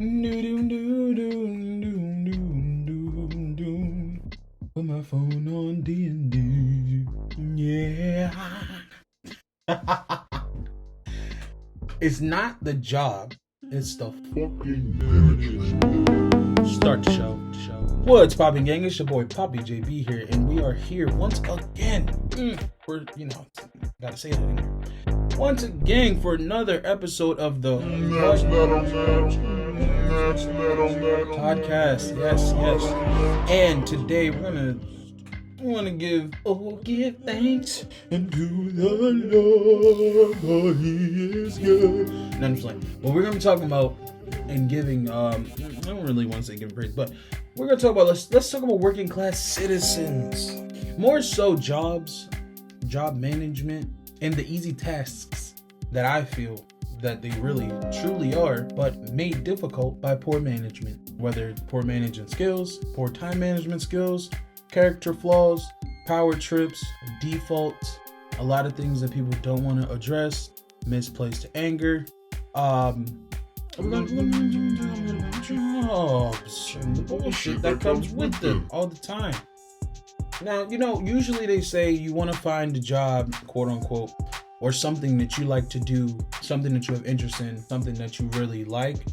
Put my phone on D&D. Yeah. It's not the job. It's the fucking management. Start the show. What's poppin', gang? It's your boy Poppy JB here, and we are here once again. We're, gotta say that in here. Once again for another episode of the podcast. Yes. And today we're gonna give thanks unto the Lord, for He is good. No, I'm just like, what we're gonna be talking about and giving, I don't really want to say giving praise, but we're gonna talk about let's talk about working class citizens, more so jobs, job management, and the easy tasks that I feel that they really truly are, but made difficult by poor management. Whether it's poor management skills, poor time management skills, character flaws, power trips, defaults, a lot of things that people don't want to address, misplaced anger, we're gonna jobs and the bullshit that comes with them all the time. Now, usually they say you want to find a job, quote unquote, or something that you like to do, something that you have interest in, something that you really like,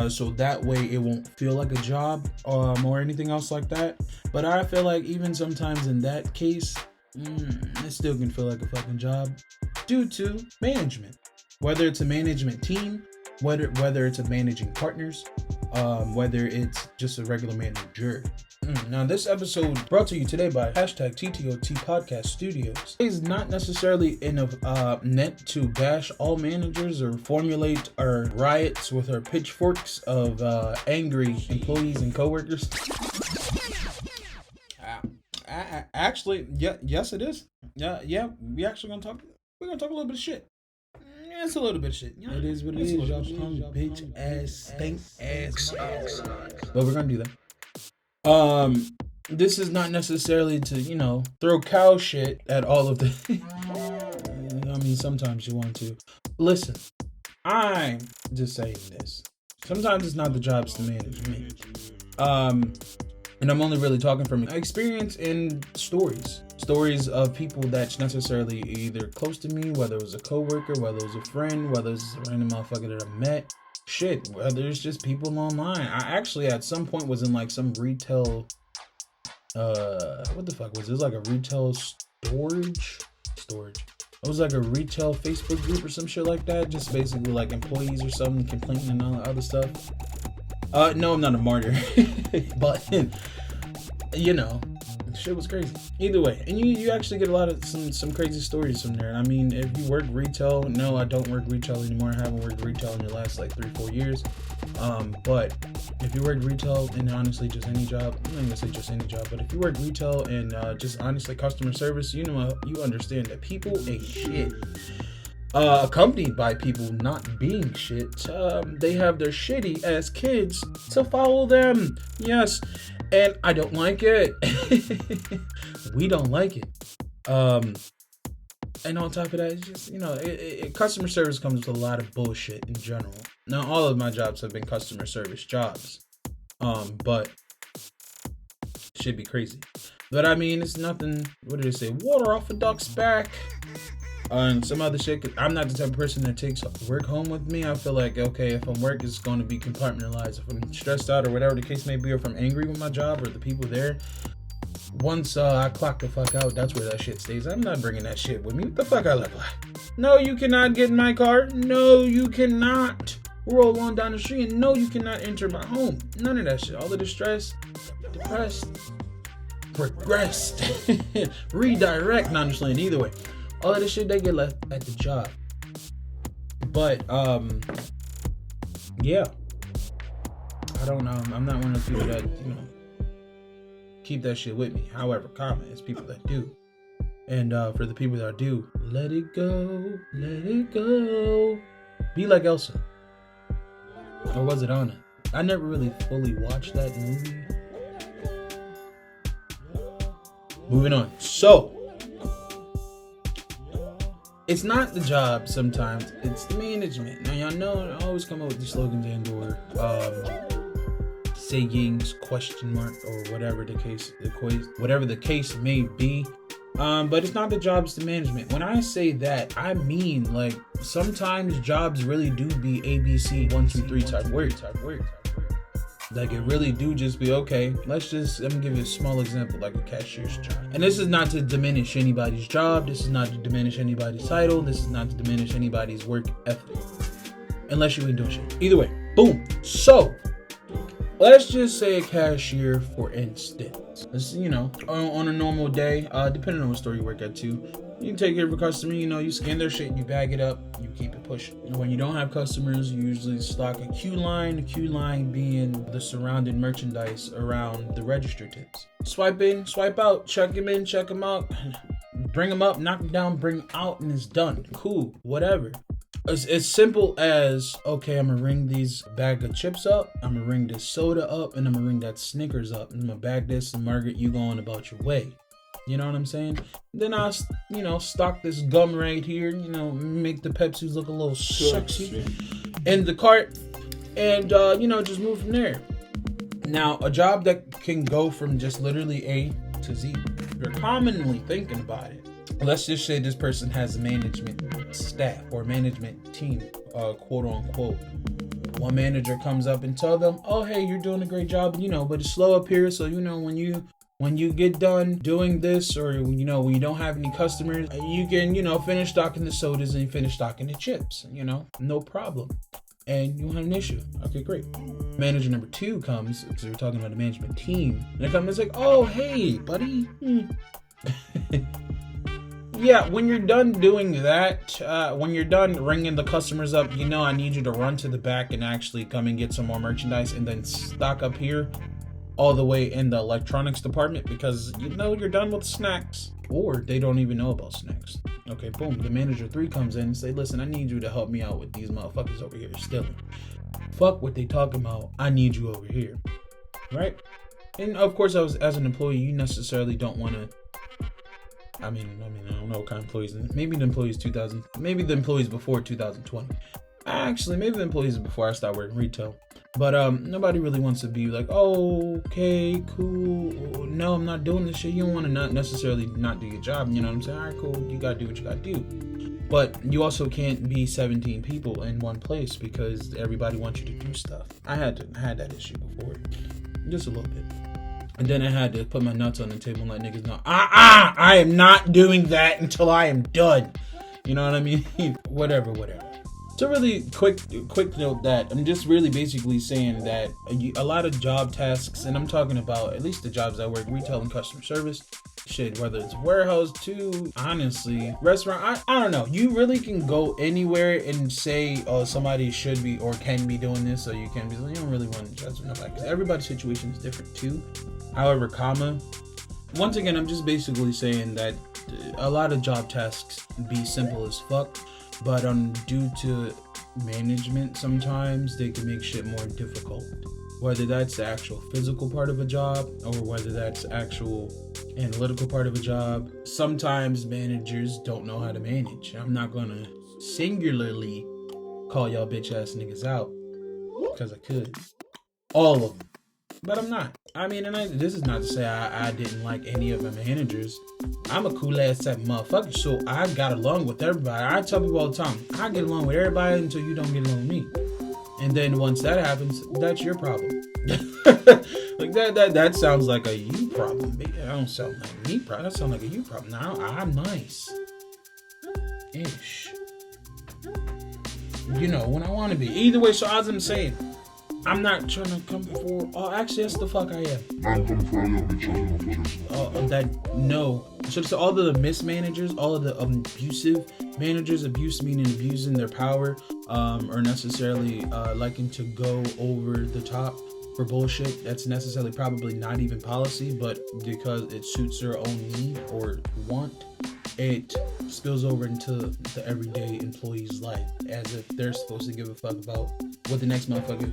so that way it won't feel like a job or anything else like that. But I feel like even sometimes in that case, it still can feel like a fucking job due to management. Whether it's a management team, whether it's a managing partners, whether it's just a regular manager. Now, this episode brought to you today by #ThatsThatOnThatPodcast Studios. It is not necessarily in a meant to bash all managers or formulate our riots with our pitchforks of angry employees and coworkers. Actually, yes, it is. Yeah, we're gonna talk a little bit of shit. It's a little bit of shit. It is what it is. Y'all punk bitch ass stink ass. But we're gonna do that. This is not necessarily to, throw cow shit at all of the I mean, sometimes you want to. Listen, I'm just saying this. Sometimes it's not the job's to manage me. And I'm only really talking from experience and stories of people that's necessarily either close to me, whether it was a coworker, whether it was a friend, whether it's a random motherfucker that I met. Shit, whether it's just people online. I actually at some point was in like some retail, what the fuck was it? It was like a retail storage. It was like a retail Facebook group or some shit like that. Just basically like employees or something complaining and all that other stuff. No, I'm not a martyr, but shit was crazy. Either way, and you actually get a lot of some crazy stories from there. I mean, if you work retail, no, I don't work retail anymore. I haven't worked retail in the last like 3-4 years. But if you work retail and honestly just any job, I'm not gonna say just any job, but if you work retail and just honestly customer service, you understand that people ain't shit. Accompanied by people not being shit, they have their shitty ass kids to follow them. Yes, and I don't like it. We don't like it. And on top of that, it's just customer service comes with a lot of bullshit in general. Now, all of my jobs have been customer service jobs, but should be crazy. But I mean, it's nothing. What did it say? Water off a duck's back. And some other shit, 'cause I'm not the type of person that takes work home with me. I feel like, okay, if I'm work, it's going to be compartmentalized. If I'm stressed out or whatever the case may be, or if I'm angry with my job or the people there, once I clock the fuck out, that's where that shit stays. I'm not bringing that shit with me. What the fuck I look like? No, you cannot get in my car. No, you cannot roll on down the street. And no, you cannot enter my home. None of that shit. All of the stress, depressed, progressed, redirect, not understanding either way. All of this shit they get left at the job. But yeah, I don't know. I'm not one of the people that keep that shit with me. However, it's people that do. And for the people that do, let it go. Be like Elsa. Or was it Anna? I never really fully watched that movie. Moving on. So it's not the job sometimes, it's the management. Now y'all know I always come up with the slogans and or sayings, question mark, or whatever the case may be. But it's not the job, it's the management. When I say that, I mean like sometimes jobs really do be ABC 1, 2, 3 type work. Like it really do just be okay. Let me give you a small example, like a cashier's job. And this is not to diminish anybody's job. This is not to diminish anybody's title. This is not to diminish anybody's work ethic. Unless you ain't doing shit. Either way, boom. So let's just say a cashier, for instance. This, on a normal day, depending on what store you work at too, you can take care of a customer, you scan their shit, you bag it up, you keep it pushing. When you don't have customers, you usually stock a queue line, the queue line being the surrounding merchandise around the register tips. Swipe in, swipe out, check them in, check them out, bring them up, knock them down, bring them out, and it's done. Cool, whatever. It's simple as, okay, I'm gonna ring these bag of chips up, I'm gonna ring this soda up, and I'm gonna ring that Snickers up, and I'm gonna bag this, and Margaret, you going about your way. You know what I'm saying? Then I'll, stock this gum right here, make the Pepsis look a little sexy in the cart, and, just move from there. Now, a job that can go from just literally A to Z, you're commonly thinking about it. Let's just say this person has a management staff or management team, quote unquote. One manager comes up and tell them, oh, hey, you're doing a great job, but it's slow up here. So, when you get done doing this, or, when you don't have any customers, you can, finish stocking the sodas and finish stocking the chips, no problem. And you won't have an issue. Okay, great. Manager number 2 comes, because we're talking about a management team, and they come and it's like, oh, hey, buddy. Yeah, when you're done doing that, when you're done ringing the customers up, I need you to run to the back and actually come and get some more merchandise and then stock up here all the way in the electronics department, because you're done with snacks, or they don't even know about snacks. Okay, boom. The manager 3 comes in and say, listen, I need you to help me out with these motherfuckers over here stealing. Fuck what they talking about. I need you over here. Right? And of course, as an employee, you necessarily don't want to. I mean, I don't know what kind of employees. Maybe the employees before 2020. Actually, maybe the employees before I started working retail. But nobody really wants to be like, oh, okay, cool. No, I'm not doing this shit. You don't want to not necessarily not do your job. You know what I'm saying? All right, cool. You gotta do what you gotta do. But you also can't be 17 people in one place because everybody wants you to do stuff. I had that issue before, just a little bit. And then I had to put my nuts on the table and let niggas know, I am not doing that until I am done. You know what I mean? Whatever. So really quick note that I'm just really basically saying that a lot of job tasks, and I'm talking about at least the jobs I work, retail and customer service, shit, whether it's warehouse too, honestly, restaurant, I don't know. You really can go anywhere and say, oh, somebody should be or can be doing this, so you can be. You don't really want to judge nobody because everybody's situation is different too. However, once again, I'm just basically saying that a lot of job tasks be simple as fuck, but due to management, sometimes they can make shit more difficult. Whether that's the actual physical part of a job or whether that's actual analytical part of a job, sometimes managers don't know how to manage. I'm not gonna singularly call y'all bitch ass niggas out because I could, all of them. But I'm not. I mean, this is not to say I didn't like any of the managers. I'm a cool ass type of motherfucker, so I got along with everybody. I tell people all the time, I get along with everybody until you don't get along with me. And then once that happens, that's your problem. Like that sounds like a you problem. That don't sound like me problem. That sounds like a you problem. Now I'm nice. Ish. When I want to be. Either way, so as I'm saying, I'm not trying to come for. Oh, actually, that's the fuck I am. I'm coming for you. No. So all of the mismanagers, all of the abusive managers, abuse meaning abusing their power, or necessarily liking to go over the top for bullshit. That's necessarily probably not even policy, but because it suits their own need or want, it spills over into the everyday employee's life as if they're supposed to give a fuck about what the next motherfucker.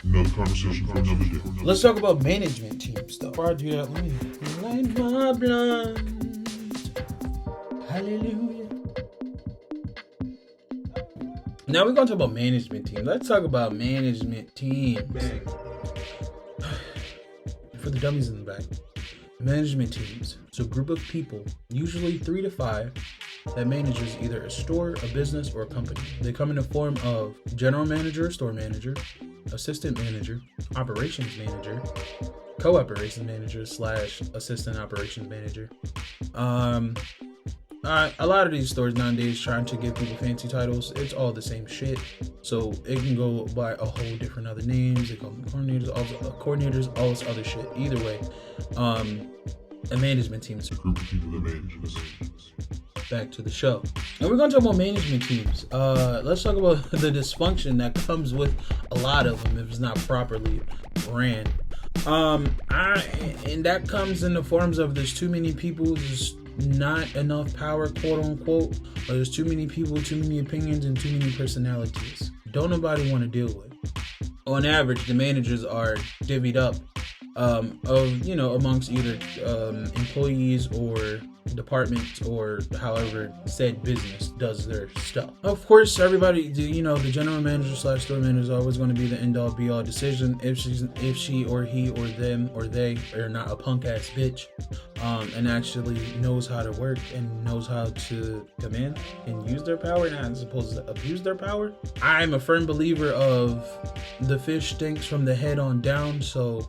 Another conversation for another day. Let's talk about management teams though. Before I do that, let me light my blunt. Hallelujah. Now we're gonna talk about management teams. Let's talk about management teams. For the dummies in the back. Management teams. So a group of people, usually 3 to 5, that manages either a store, a business, or a company. They come in the form of general manager, store manager, assistant manager, operations manager, co-operations manager / assistant operations manager. A lot of these stores nowadays trying to give people fancy titles. It's all the same shit. So it can go by a whole different other names. They call them coordinators, all this other shit. Either way, a management team is a group of people that manage. Back to the show. And we're going to talk about management teams. Let's talk about the dysfunction that comes with a lot of them if it's not properly ran. And that comes in the forms of there's too many people, there's not enough power, quote unquote, or there's too many people, too many opinions, and too many personalities. Don't nobody want to deal with. On average, the managers are divvied up amongst either employees or departments or however said business does their stuff. Of course, everybody, the general manager / store manager is always going to be the end all be all decision if she or he or them or they are not a punk ass bitch, and actually knows how to work and knows how to command and use their power, not supposed to abuse their power. I'm a firm believer of the fish stinks from the head on down, so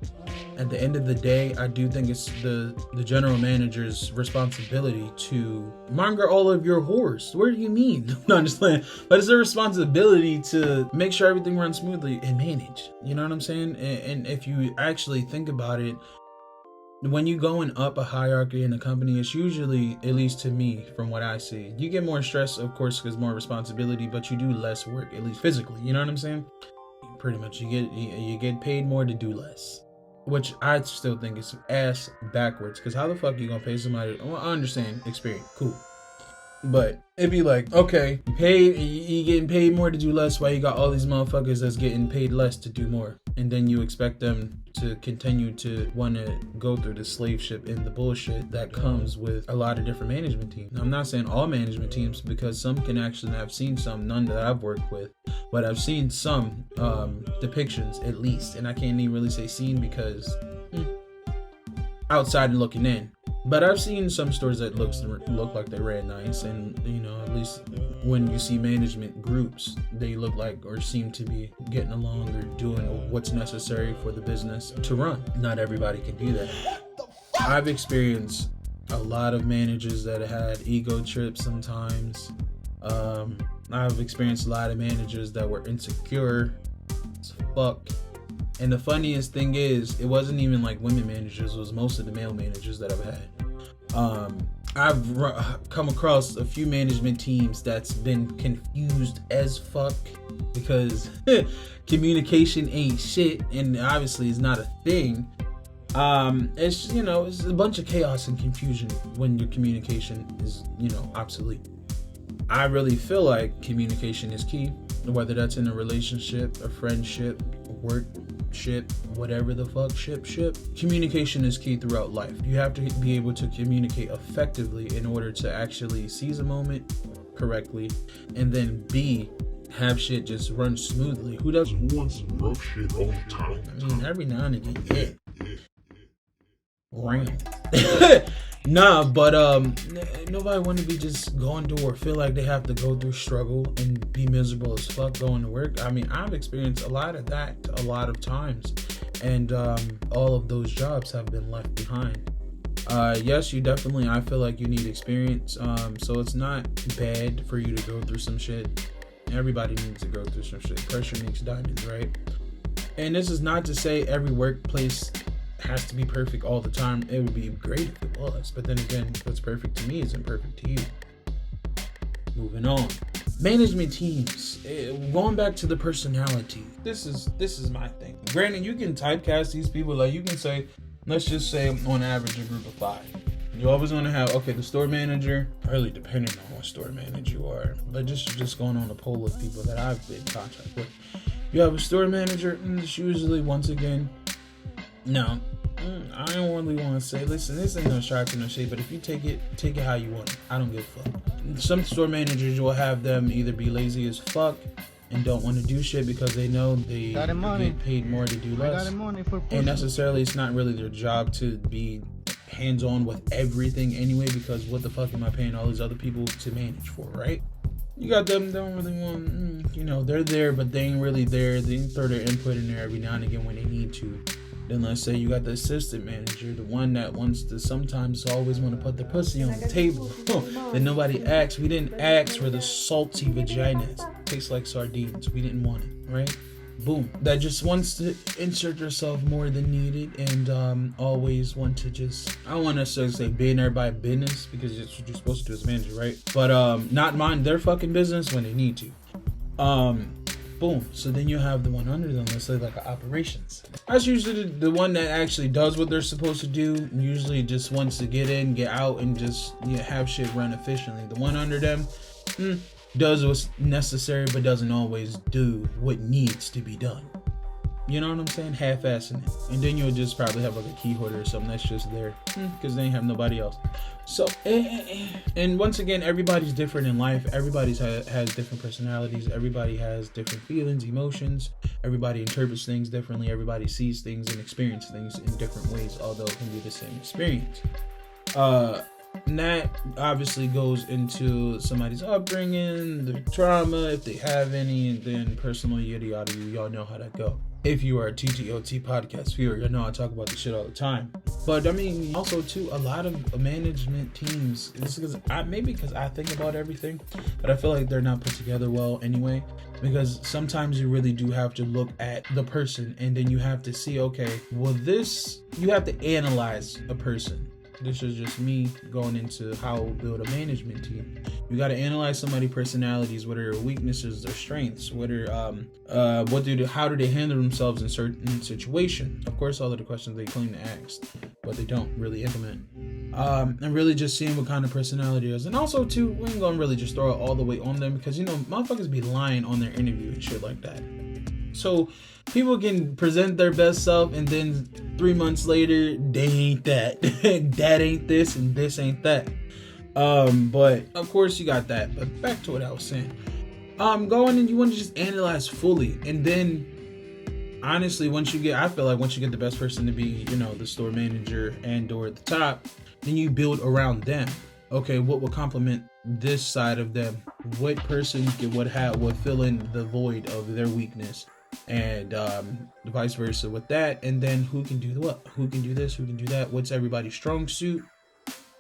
at the end of the day, I do think it's the general manager's responsibility to monger all of your whores. What do you mean? No, I'm just playing. But it's their responsibility to make sure everything runs smoothly and manage. You know what I'm saying? And if you actually think about it, when you going up a hierarchy in a company, it's usually, at least to me, from what I see, you get more stress, of course, because more responsibility, but you do less work, at least physically. You know what I'm saying? Pretty much, you get paid more to do less. Which I still think is ass backwards. Because how the fuck you gonna pay somebody? Well, I understand experience, cool. But it'd be like, okay, you getting paid more to do less, while you got all these motherfuckers that's getting paid less to do more. And then you expect them to continue to want to go through the slave ship and the bullshit that comes with a lot of different management teams. Now, I'm not saying all management teams, because some can actually, I've seen some, none that I've worked with, but I've seen some depictions at least. And I can't even really say seen because outside and looking in. But I've seen some stores that look like they ran nice, and at least when you see management groups, they look like or seem to be getting along or doing what's necessary for the business to run. Not everybody can do that. I've experienced a lot of managers that had ego trips sometimes. I've experienced a lot of managers that were insecure as fuck. And the funniest thing is, it wasn't even like women managers, it was most of the male managers that I've had. I've come across a few management teams that's been confused as fuck because communication ain't shit, and obviously it's not a thing. It's it's a bunch of chaos and confusion when your communication is obsolete. I really feel like communication is key, whether that's in a relationship, a friendship, work ship, whatever the fuck ship. Communication is key throughout life. You have to be able to communicate effectively in order to actually seize a moment correctly, and then B, have shit just run smoothly. Who wants some rough shit all the time? I mean, every now and again, yeah. Ram. Nah, but nobody want to be just going through or feel like they have to go through struggle and be miserable as fuck going to work. I mean, I've experienced a lot of that a lot of times, and all of those jobs have been left behind. Yes, I feel like you need experience, so it's not bad for you to go through some shit. Everybody needs to go through some shit. Pressure makes diamonds, right? And this is not to say every workplace has to be perfect all the time. It would be great if it was, but then again, what's perfect to me isn't perfect to you. Moving on. Management teams. Going back to the personality. This is my thing. Granted, you can typecast these people. Like, you can say, let's just say on average a group of 5. You always want to have, the store manager, really depending on what store manager you are, but just going on a poll of people that I've been in contact with. You have a store manager, and it's usually, once again, now, I don't really want to say, listen, this ain't no sharp or no shade, but if you take it how you want it. I don't give a fuck. Some store managers will have them either be lazy as fuck and don't want to do shit because they know they get paid more to do less. And necessarily, it's not really their job to be hands-on with everything anyway, because what the fuck am I paying all these other people to manage for, right? You got them, don't really want, they're there, but they ain't really there. They throw their input in there every now and again when they need to. Then let's say you got the assistant manager, the one that wants to sometimes always want to put the pussy on the table. Then nobody asks. We didn't ask for the salty vaginas. Tastes like sardines. We didn't want it, right? Boom. That just wants to insert yourself more than needed and always want to just, I don't want to necessarily say be in everybody's business because it's what you're supposed to do as a manager, right? But not mind their fucking business when they need to. Boom. So then you have the one under them, let's say like operations. That's usually the one that actually does what they're supposed to do. Usually just wants to get in, get out, and just have shit run efficiently. The one under them does what's necessary, but doesn't always do what needs to be done. You know what I'm saying? Half-assing it. And then you'll just probably have like a key holder or something that's just there because they ain't have nobody else. So, and once again, everybody's different in life. Everybody has different personalities. Everybody has different feelings, emotions. Everybody interprets things differently. Everybody sees things and experiences things in different ways, although it can be the same experience. And that obviously goes into somebody's upbringing, the trauma, if they have any, and then personal yada yada. Y'all know how that go. If you are a TTOT podcast viewer, you know I talk about this shit all the time. But I mean, also too, a lot of management teams, this is because I think about everything, but I feel like they're not put together well anyway. Because sometimes you really do have to look at the person, and then you have to see, okay, you have to analyze a person. This is just me going into how to build a management team. You got to analyze somebody's personalities, what are their weaknesses, their strengths, how do they handle themselves in certain situations. Of course, all of the questions they claim to ask, but they don't really implement. And really just seeing what kind of personality it is. And also too, we ain't gonna really just throw it all the way on them because motherfuckers be lying on their interview and shit like that. So people can present their best self and then 3 months later, they ain't that. That ain't this and this ain't that. But of course you got that. But back to what I was saying. Going and you want to just analyze fully. And then honestly, I feel like once you get the best person to be, the store manager and or at the top, then you build around them. Okay, what will complement this side of them? What person would fill in the void of their weakness? And vice versa with that, and then who can do what, who can do this, who can do that, what's everybody's strong suit,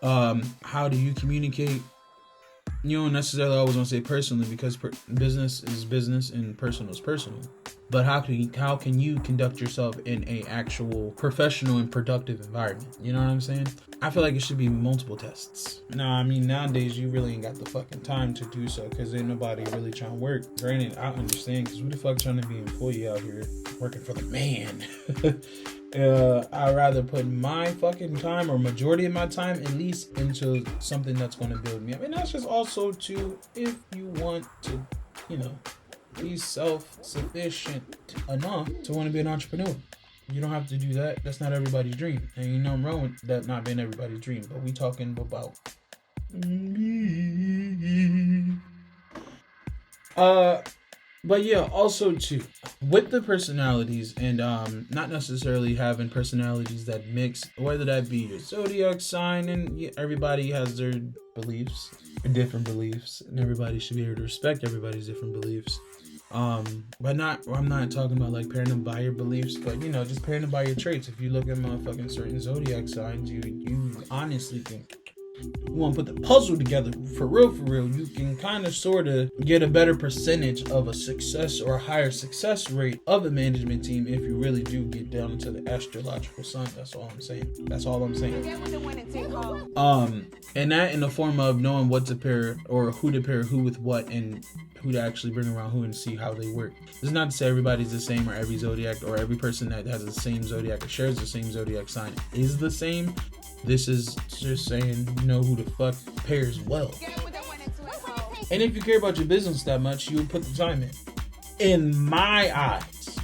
how do you communicate? You don't necessarily always want to say personally because business is business and personal is personal, but how can you conduct yourself in a actual professional and productive environment? You know what I'm saying? I feel like it should be multiple tests. No, I mean, nowadays you really ain't got the fucking time to do so because ain't nobody really trying to work. Granted, I understand because who the fuck trying to be an employee out here working for the man? I'd rather put my fucking time or majority of my time at least into something that's going to build me up. And that's just also too, if you want to, be self-sufficient enough to want to be an entrepreneur. You don't have to do that. That's not everybody's dream. And you know I'm wrong with that not being everybody's dream. But we talking about me. But yeah, also too, with the personalities and not necessarily having personalities that mix, whether that be your zodiac sign, and everybody has their beliefs, different beliefs, and everybody should be able to respect everybody's different beliefs. But I'm not talking about like pairing them by your beliefs, but just pairing them by your traits. If you look at motherfucking certain zodiac signs, you honestly can, you want to put the puzzle together for real, you can kind of sort of get a better percentage of a success or a higher success rate of a management team if you really do get down into the astrological sign. That's all I'm saying. And that in the form of knowing what to pair or who to pair who with what and who to actually bring around who and see how they work. This is not to say everybody's the same or every zodiac or every person that has the same zodiac or shares the same zodiac sign is the same. This is just saying who the fuck pairs well. And if you care about your business that much, you would put the time in my eyes.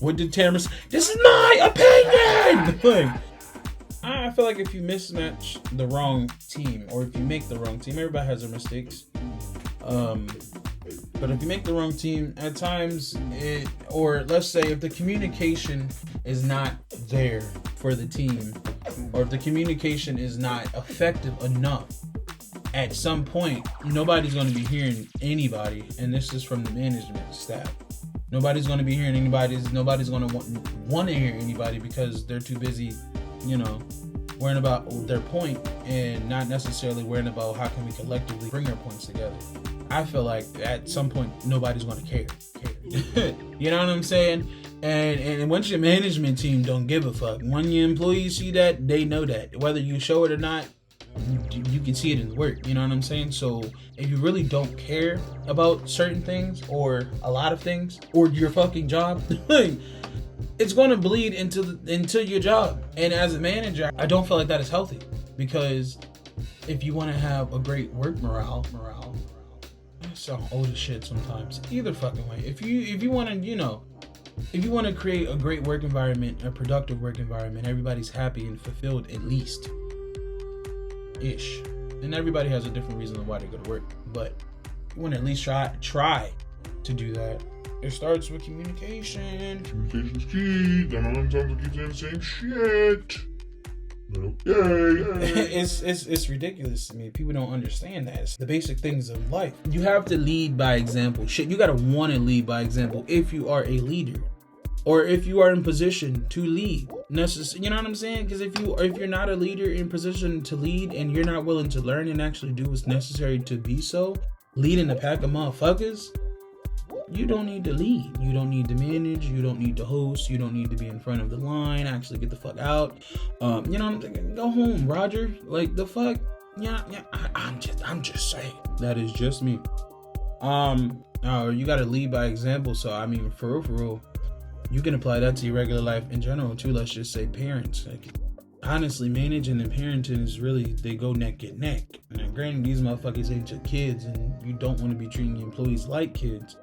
What did Tamara say? This is my opinion. Like, I feel like if you mismatch the wrong team, or if you make the wrong team, everybody has their mistakes. But if you make the wrong team, at times or let's say if the communication is not there for the team, or if the communication is not effective enough, at some point, nobody's going to be hearing anybody, and this is from the management staff. Nobody's going to be hearing anybody. Nobody's going to want to hear anybody because they're too busy, worrying about their point and not necessarily worrying about how can we collectively bring our points together. I feel like at some point, nobody's going to care. You know what I'm saying? And once your management team don't give a fuck, when your employees see that, they know that. Whether you show it or not, you can see it in the work. You know what I'm saying? So if you really don't care about certain things or a lot of things or your fucking job, it's going to bleed into your job. And as a manager, I don't feel like that is healthy, because if you want to have a great work morale, I sound old as shit sometimes. Either fucking way. If you want to, if you want to create a great work environment, a productive work environment, everybody's happy and fulfilled at least ish. And everybody has a different reason why they go to work, but you want to at least try to do that. It starts with communication. Communication's key. Don't know when times I keep saying the same shit. Okay. It's ridiculous to me. People don't understand that. It's the basic things of life. You have to lead by example. Shit, you gotta want to lead by example if you are a leader, or if you are in position to lead. You know what I'm saying? Because if you're not a leader in position to lead, and you're not willing to learn and actually do what's necessary to be so, leading a pack of motherfuckers, you don't need to lead. You don't need to manage. You don't need to host. You don't need to be in front of the line. Actually get the fuck out. You know what I'm saying? Go home, Roger. Like, the fuck? Yeah. I'm just saying. That is just me. You gotta lead by example. So I mean, for real, you can apply that to your regular life in general too. Let's just say parents. Like, honestly, managing and parenting is really, they go neck and neck. Now, granted, these motherfuckers ain't your kids, and you don't want to be treating your employees like kids.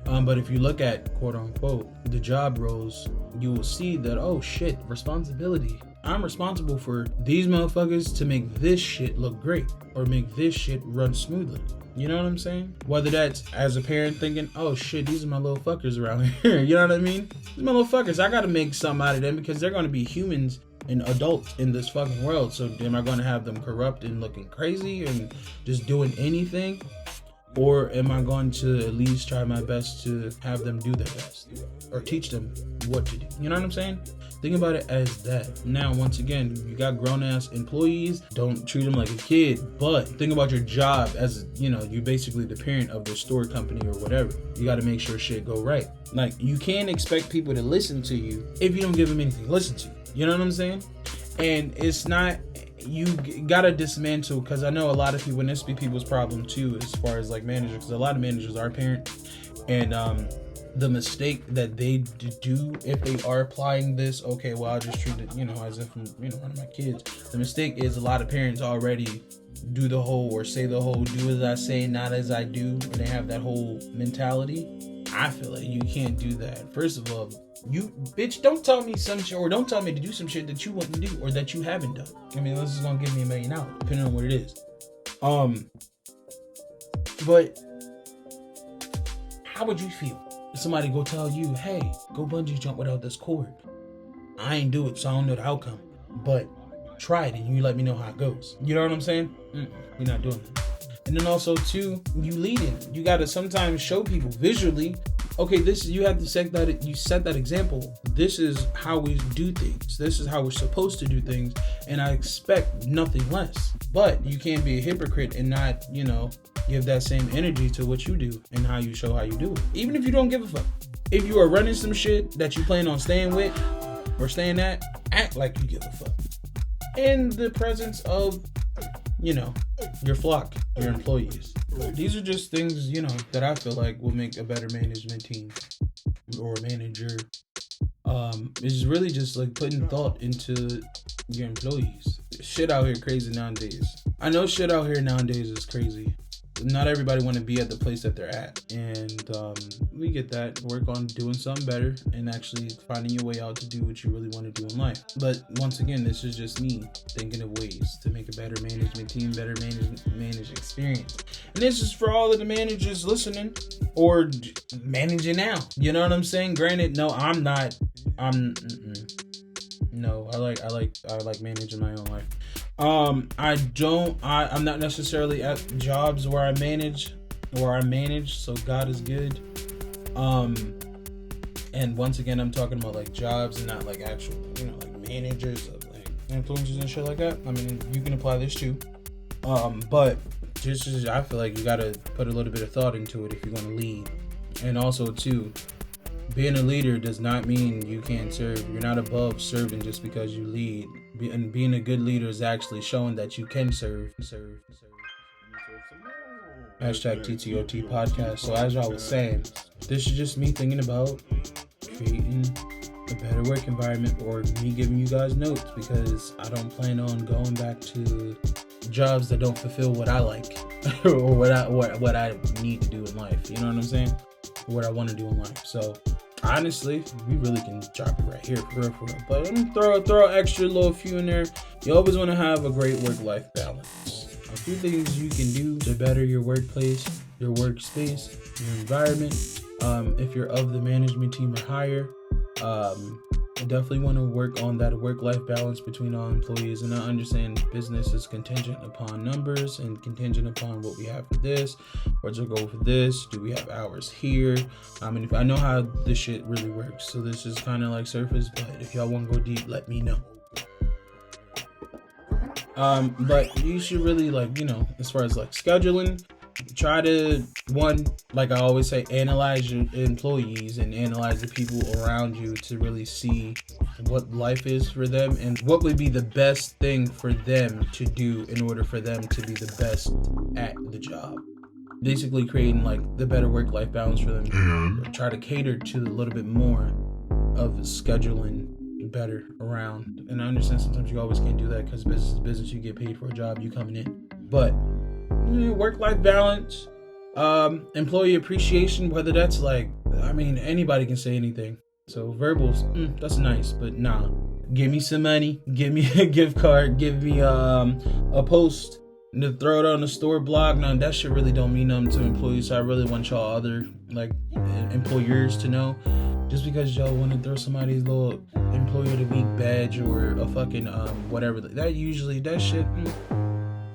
But if you look at, quote unquote, the job roles, you will see that, oh shit, responsibility. I'm responsible for these motherfuckers to make this shit look great, or make this shit run smoothly. You know what I'm saying? Whether that's as a parent thinking, oh shit, these are my little fuckers around here. You know what I mean? These my little fuckers. I gotta make something out of them, because they're gonna be humans and adults in this fucking world. So am I gonna have them corrupt and looking crazy and just doing anything? Or am I going to at least try my best to have them do their best, or teach them what to do? You know what I'm saying? Think about it as that. Now, once again, you got grown-ass employees. Don't treat them like a kid. But think about your job as, you're basically the parent of the store company or whatever. You got to make sure shit go right. Like, you can't expect people to listen to you if you don't give them anything to listen to. You know what I'm saying? And it's not... You gotta dismantle, because I know a lot of people, and this be people's problem too, as far as like managers, because a lot of managers are parents, and the mistake that they do if they are applying this, okay, well, I'll just treat it, as if I'm, one of my kids. The mistake is a lot of parents already do the whole, or say the whole, do as I say, not as I do, and they have that whole mentality. I feel like you can't do that. First of all, you bitch, don't tell me some shit, or don't tell me to do some shit that you wouldn't do, or that you haven't done. I mean, this is gonna give me $1 million, depending on what it is. But how would you feel if somebody go tell you, hey, go bungee jump without this cord? I ain't do it, so I don't know the outcome, but try it and you let me know how it goes. You know what I'm saying? We're not doing that. And then also too, you leading. You gotta sometimes show people visually, okay, you have to set that example. This is how we do things. This is how we're supposed to do things, and I expect nothing less. But you can't be a hypocrite and not, give that same energy to what you do and how you show how you do it. Even if you don't give a fuck. If you are running some shit that you plan on staying with or staying at, act like you give a fuck. In the presence of, your flock, your employees. These are just things, that I feel like will make a better management team or manager. It's really just like putting thought into your employees. Shit out here crazy nowadays. I know shit out here nowadays is crazy. not everybody want to be at the place that they're at, and we get that. Work on doing something better and actually finding your way out to do what you really want to do in life. But once again, this is just me thinking of ways to make a better management team, better manage experience. And this is for all of the managers listening or managing now. You know what I'm saying? Granted, no, I'm not. No, I like managing my own life. I'm not necessarily at jobs where I manage, so God is good. And once again, I'm talking about like jobs and not like actual, like managers of like influencers and shit like that. I mean, you can apply this too. But just I feel like you gotta put a little bit of thought into it if you're gonna lead. And also too, being a leader does not mean you can't serve. You're not above serving just because you lead. And being a good leader is actually showing that you can serve. Hashtag ThatsThatOnThatPodcast. So as y'all was saying, this is just me thinking about creating a better work environment, or me giving you guys notes, because I don't plan on going back to jobs that don't fulfill what I like or what I need to do in life. You know what I'm saying? What I want to do in life. So honestly, we really can drop it right here for real. But let me throw an extra little few in there. You always want to have a great work-life balance. A few things you can do to better your workplace, your workspace, your environment. If you're of the management team or higher, I definitely want to work on that work-life balance between all employees. And I understand business is contingent upon numbers and contingent upon what we have for this. Where's our goal for this? Do we have hours here? I mean, if I know how this shit really works. So this is kind of like surface, but if y'all want to go deep, let me know. But you should really, like, as far as like scheduling, try to, one, like I always say, analyze your employees and analyze the people around you to really see what life is for them and what would be the best thing for them to do in order for them to be the best at the job. Basically creating like the better work-life balance for them. Try to cater to a little bit more of scheduling better around. And I understand sometimes you always can't do that because business is business. You get paid for a job, you coming in. But work-life balance, employee appreciation, whether that's like, I mean, anybody can say anything. So verbals, that's nice, but nah. Give me some money, give me a gift card, give me a post to throw it on the store blog. Now that shit really don't mean nothing to employees. So I really want y'all other like employers to know. Just because y'all want to throw somebody's little employee of the week badge or a fucking whatever, that shit.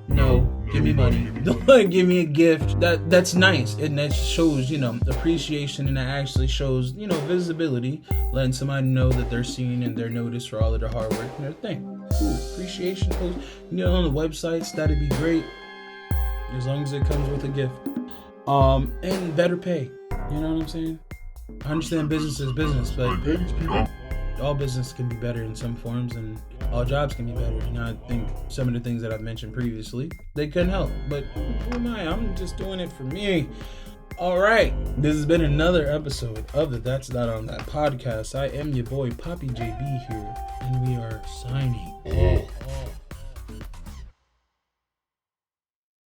No, give me money. Don't give me a gift. That's nice, and that shows appreciation, and that actually shows visibility, letting somebody know that they're seen and they're noticed for all of their hard work and their thing. Cool. Appreciation post, on the websites, that'd be great, as long as it comes with a gift. And better pay. You know what I'm saying? I understand business is business, but all business can be better in some forms, and all jobs can be better. And I think some of the things that I've mentioned previously, they couldn't help. But who am I? I'm just doing it for me. All right. This has been another episode of the That's That on That podcast. I am your boy, Poppy JB here, and we are signing off.